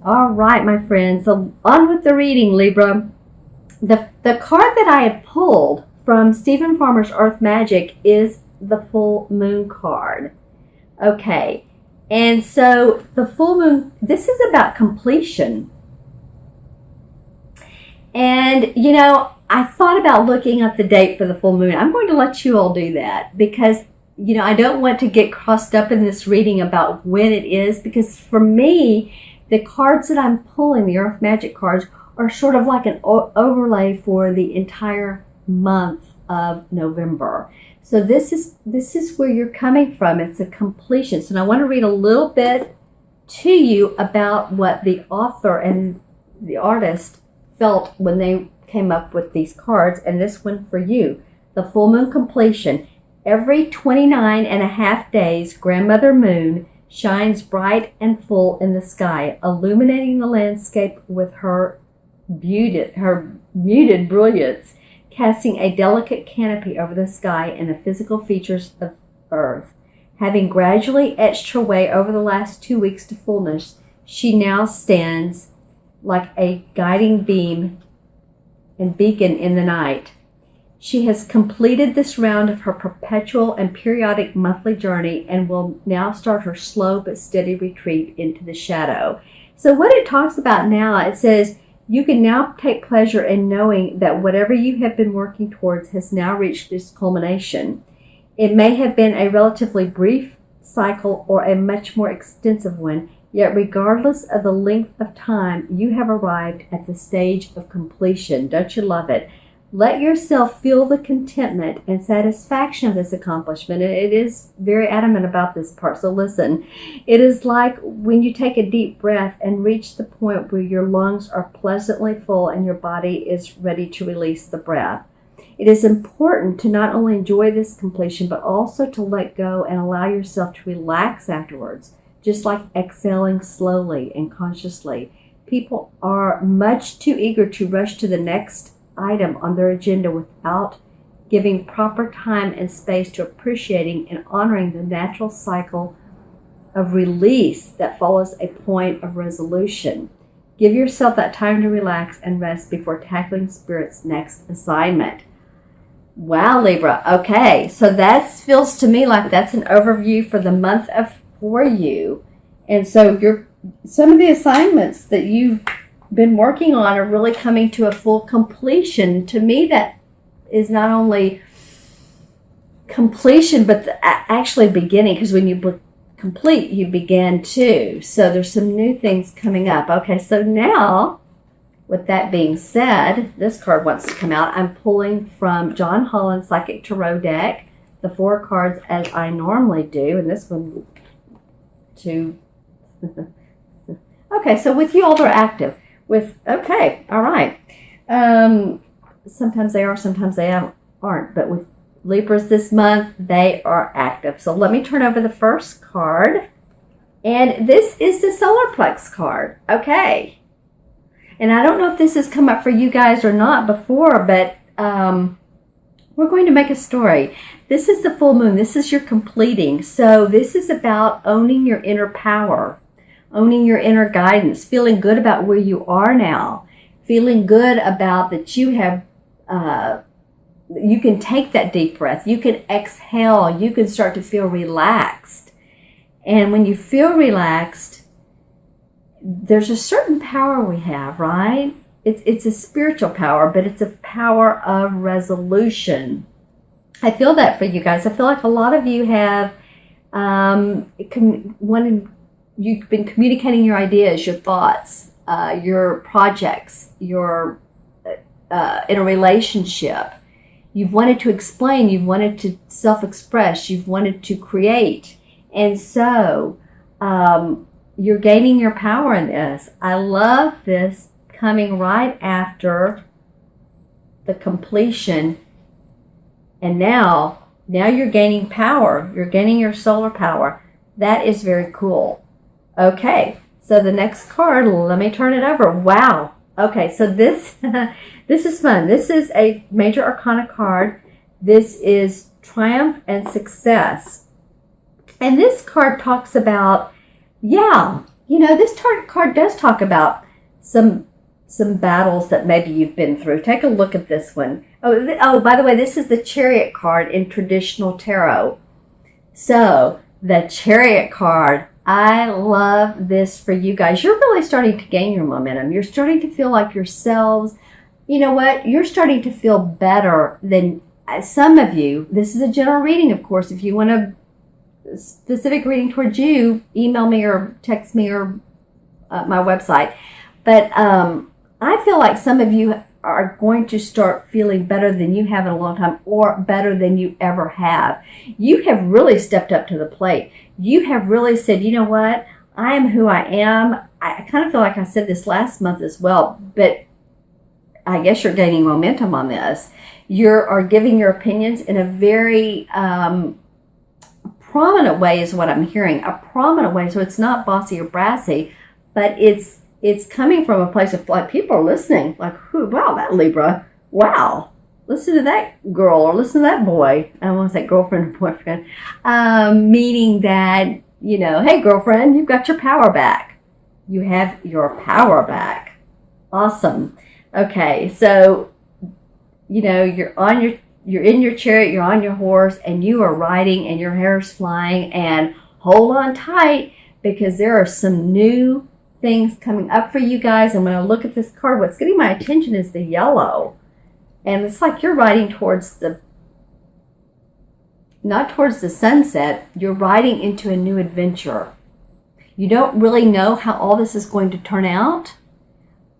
All right, my friends. So on with the reading, Libra. The card that I had pulled from Stephen Farmer's Earth Magic is the full moon card. Okay. And so the full moon, this is about completion. And, you know, I thought about looking up the date for the full moon. I'm going to let you all do that because, you know, I don't want to get crossed up in this reading about when it is, because for me, the cards that I'm pulling, the Earth Magic cards, are sort of like an overlay for the entire month of November. So this is where you're coming from. It's a completion. So I want to read a little bit to you about what the author and the artist felt when they came up with these cards, and this one for you. The full moon completion. Every 29 and a half days, Grandmother Moon shines bright and full in the sky, illuminating the landscape with her muted brilliance, casting a delicate canopy over the sky and the physical features of Earth. Having gradually etched her way over the last 2 weeks to fullness, she now stands like a guiding beam and beacon in the night. She has completed this round of her perpetual and periodic monthly journey and will now start her slow but steady retreat into the shadow. So what it talks about now, it says, you can now take pleasure in knowing that whatever you have been working towards has now reached its culmination. It may have been a relatively brief cycle or a much more extensive one, yet regardless of the length of time, you have arrived at the stage of completion. Don't you love it? Let yourself feel the contentment and satisfaction of this accomplishment. And it is very adamant about this part, so listen. It is like when you take a deep breath and reach the point where your lungs are pleasantly full and your body is ready to release the breath. It is important to not only enjoy this completion, but also to let go and allow yourself to relax afterwards, just like exhaling slowly and consciously. People are much too eager to rush to the next item on their agenda without giving proper time and space to appreciating and honoring the natural cycle of release that follows a point of resolution. Give yourself that time to relax and rest before tackling Spirit's next assignment. Wow, Libra. Okay, so that feels to me like that's an overview for the month for you. And so some of the assignments that you've been working on are really coming to a full completion. To me, that is not only completion, but actually beginning, because when you complete, you begin too. So there's some new things coming up. Okay, so now, with that being said, this card wants to come out. I'm pulling from John Holland's Psychic Tarot deck, the 4 cards as I normally do, and this one too. Okay, so with you all, they're active. Okay, all right. Sometimes they are, sometimes they aren't. But with Libras this month, they are active. So let me turn over the first card. And this is the Solar Plex card. Okay. And I don't know if this has come up for you guys or not before, but we're going to make a story. This is the full moon. This is your completing. So this is about owning your inner power, owning your inner guidance, feeling good about where you are now, feeling good about that you have, you can take that deep breath, you can exhale, you can start to feel relaxed. And when you feel relaxed, there's a certain power we have, right? It's a spiritual power, but it's a power of resolution. I feel that for you guys. I feel like a lot of you have you've been communicating your ideas, your thoughts, your projects, your in a relationship. You've wanted to explain, you've wanted to self-express, you've wanted to create. And so you're gaining your power in this. I love this coming right after the completion. And now you're gaining power. You're gaining your solar power. That is very cool. Okay, so the next card, let me turn it over. Wow. Okay, so this this is fun. This is a major arcana card. This is Triumph and Success. And this card talks about, This card does talk about some battles that maybe you've been through. Take a look at this one. Oh, by the way, this is the Chariot card in traditional tarot. So, the Chariot card, I love this for you guys. You're really starting to gain your momentum. You're starting to feel like yourselves. You know what? You're starting to feel better than some of you. This is a general reading, of course. If you want a specific reading towards you, email me or text me or my website. But I feel like some of you are going to start feeling better than you have in a long time, or better than you ever have. You have really stepped up to the plate. You have really said, you know what? I am who I am. I kind of feel like I said this last month as well, but I guess you're gaining momentum on this. You are giving your opinions in a very prominent way is what I'm hearing. A prominent way. So it's not bossy or brassy, but it's coming from a place of like people are listening. Like, wow, that Libra. Wow. Listen to that girl or listen to that boy. I don't want to say girlfriend or boyfriend. Meaning that, hey, girlfriend, you've got your power back. You have your power back. Awesome. Okay, so, you're in your chariot, you're on your horse, and you are riding, and your hair's flying, and hold on tight, because there are some new things coming up for you guys. And when I look at this card, what's getting my attention is the yellow. And it's like you're riding not towards the sunset, you're riding into a new adventure. You don't really know how all this is going to turn out,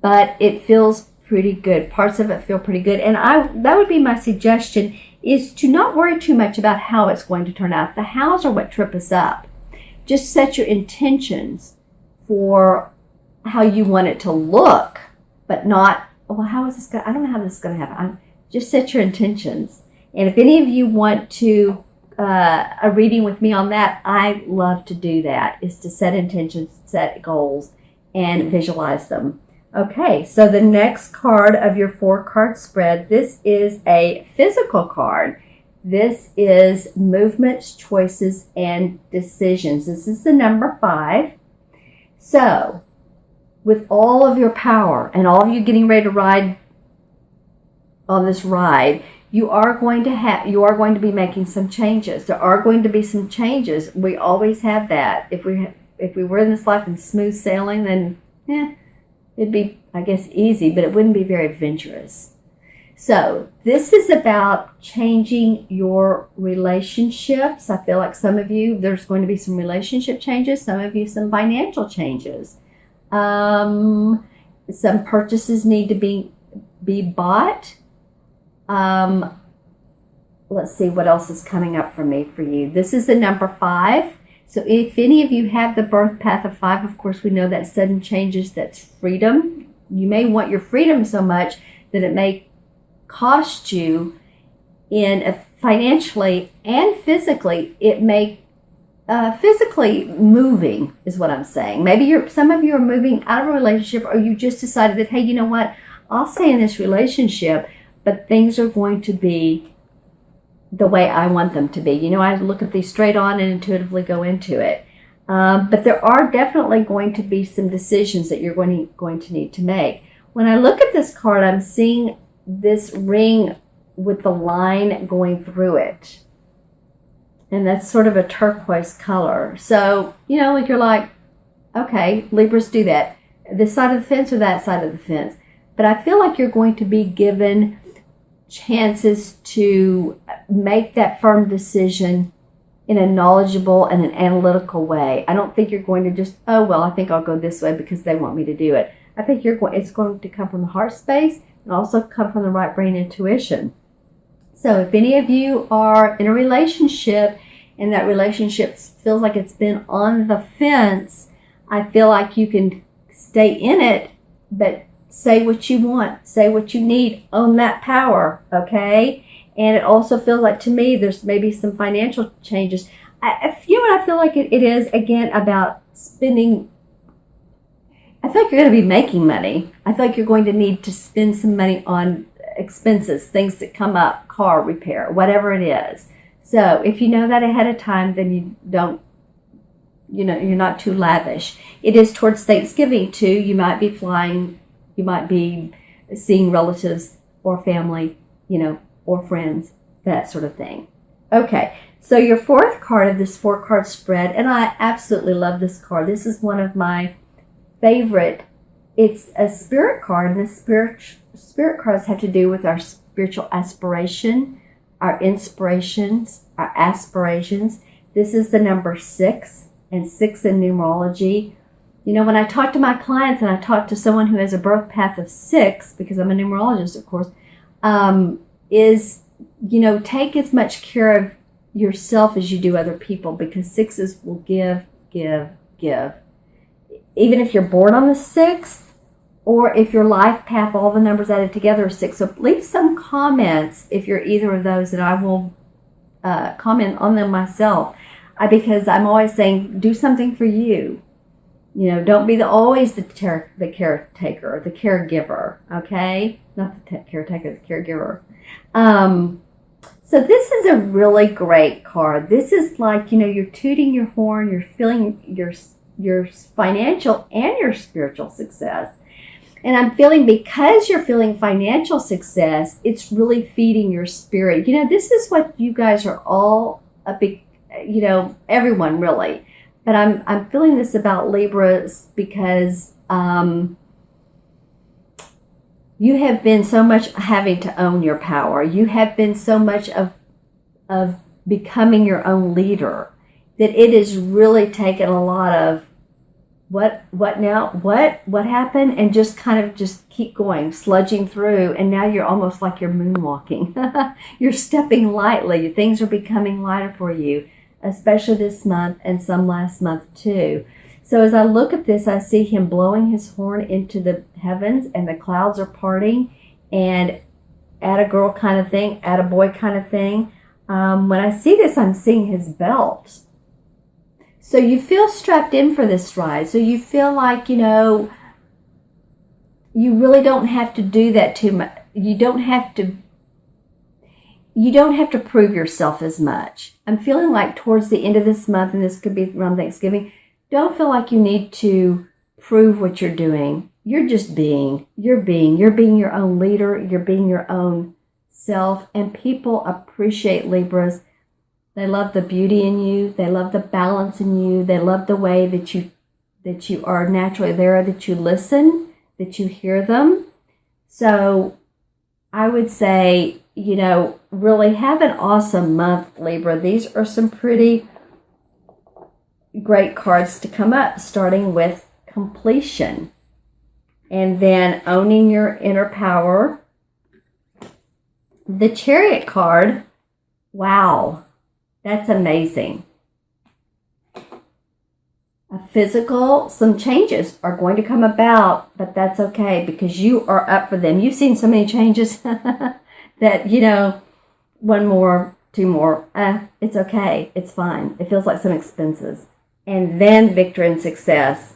but it feels pretty good. Parts of it feel pretty good. And that would be my suggestion, is to not worry too much about how it's going to turn out. The hows are what trip us up. Just set your intentions for how you want it to look, but not, how is this going to, I don't know how this is going to happen. Just set your intentions. And if any of you want to, a reading with me on that, I love to do that, is to set intentions, set goals, and visualize them. Okay, so the next card of your 4-card spread, this is a physical card. This is movements, choices, and decisions. This is the number 5. So, with all of your power and all of you getting ready to ride on this ride, you are going to be making some changes. There are going to be some changes. We always have that. If we were in this life in smooth sailing, then it'd be, I guess, easy, but it wouldn't be very adventurous. So this is about changing your relationships. I feel like some of you, there's going to be some relationship changes. Some of you, some financial changes. Some purchases need to be bought. Let's see what else is coming up for you. This is the number 5. So if any of you have the birth path of 5, of course, we know that sudden changes, that's freedom. You may want your freedom so much that it may cost you financially and physically. It may physically moving is what I'm saying. Maybe some of you are moving out of a relationship, or you just decided that, hey, you know what? I'll stay in this relationship, but things are going to be the way I want them to be. I look at these straight on and intuitively go into it. But there are definitely going to be some decisions that you're going to need to make. When I look at this card, I'm seeing this ring with the line going through it. And that's sort of a turquoise color. So, you're like, okay, Libras do that. This side of the fence or that side of the fence. But I feel like you're going to be given chances to make that firm decision in a knowledgeable and an analytical way. I don't think you're going to just, I think I'll go this way because they want me to do it. I think it's going to come from the heart space and also come from the right brain intuition. So if any of you are in a relationship and that relationship feels like it's been on the fence, I feel like you can stay in it, but say what you want, say what you need, own that power, okay? And it also feels like, to me, there's maybe some financial changes. I feel like it is, again, about spending. I feel like you're going to be making money. I feel like you're going to need to spend some money on expenses, things that come up, car repair, whatever it is. So if you know that ahead of time, then you don't you're not too lavish. It is towards Thanksgiving too. You might be flying, you might be seeing relatives or family, or friends, that sort of thing. Okay, so your fourth card of this 4-card spread, and I absolutely love this card. This is one of my favorite. It's a spirit card, and the spirit cards have to do with our spiritual aspiration, our inspirations, our aspirations. This is the number 6, and 6 in numerology. When I talk to my clients, and I talk to someone who has a birth path of 6, because I'm a numerologist, of course, is, take as much care of yourself as you do other people, because 6s will give, give, give. Even if you're born on the 6th, or if your life path, all the numbers added together are 6. So leave some comments if you're either of those, and I will comment on them myself. Because I'm always saying, do something for you. Don't be always the caretaker, the caregiver, okay? Not the caretaker, the caregiver. So this is a really great card. This is like, you're tooting your horn, you're feeling your financial and your spiritual success. And I'm feeling, because you're feeling financial success, it's really feeding your spirit. This is what you guys are all a big, everyone really. But I'm feeling this about Libras because you have been so much having to own your power. You have been so much of becoming your own leader that it has really taken a lot of what now, what happened, and just kind of just keep going, sludging through, and now you're almost like you're moonwalking. You're stepping lightly. Things are becoming lighter for you, especially this month and some last month too. So as I look at this, I see him blowing his horn into the heavens, and the clouds are parting, and at a girl kind of thing, at a boy kind of thing. When I see this, I'm seeing his belt. So you feel strapped in for this ride. So you feel like, you really don't have to do that too much. You don't have to prove yourself as much. I'm feeling like towards the end of this month, and this could be around Thanksgiving, don't feel like you need to prove what you're doing. You're just being. You're being your own leader. You're being your own self. And people appreciate Libras. They love the beauty in you. They love the balance in you. They love the way that you are naturally there, that you listen, that you hear them. So I would say, really have an awesome month, Libra. These are some pretty great cards to come up, starting with completion, and then owning your inner power. The Chariot card, wow. That's amazing. Some changes are going to come about, but that's okay because you are up for them. You've seen so many changes that, one more, 2 more, it's okay. It's fine. It feels like some expenses. And then victory and success.